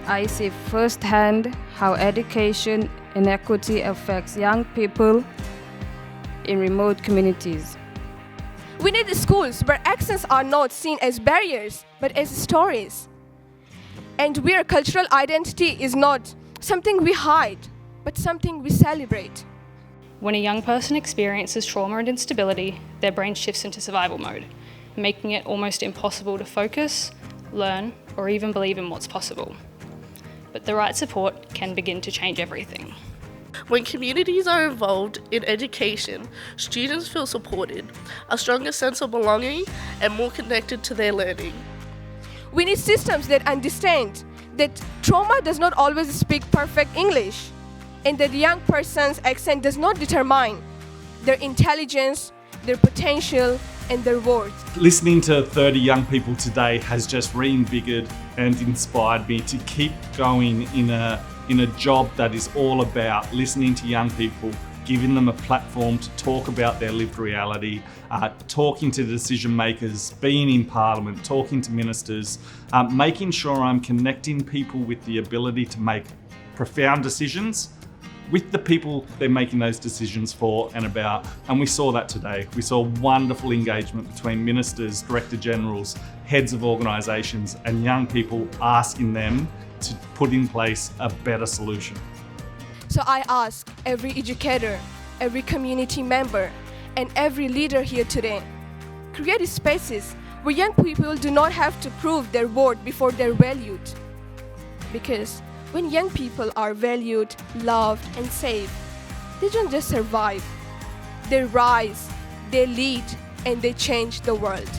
I see firsthand how education inequity affects young people in remote communities. We need schools where accents are not seen as barriers, but as stories. And where cultural identity is not something we hide, but something we celebrate. When a young person experiences trauma and instability, their brain shifts into survival mode, making it almost impossible to focus, learn, or even believe in what's possible. But the right support can begin to change everything. When communities are involved in education, students feel supported, a stronger sense of belonging, and more connected to their learning. We need systems that understand that trauma does not always speak perfect English, and that the young person's accent does not determine their intelligence, their potential, and their worth. Listening to 30 young people today has just reinvigorated and inspired me to keep going in a job that is all about listening to young people, giving them a platform to talk about their lived reality, talking to decision makers, being in Parliament, talking to ministers, making sure I'm connecting people with the ability to make profound decisions with the people they're making those decisions for and about. And we saw that today. We saw wonderful engagement between ministers, director generals, heads of organisations, and young people asking them to put in place a better solution. So I ask every educator, every community member, and every leader here today, create spaces where young people do not have to prove their worth before they're valued. Because when young people are valued, loved, and safe, they don't just survive. They rise, they lead, and they change the world.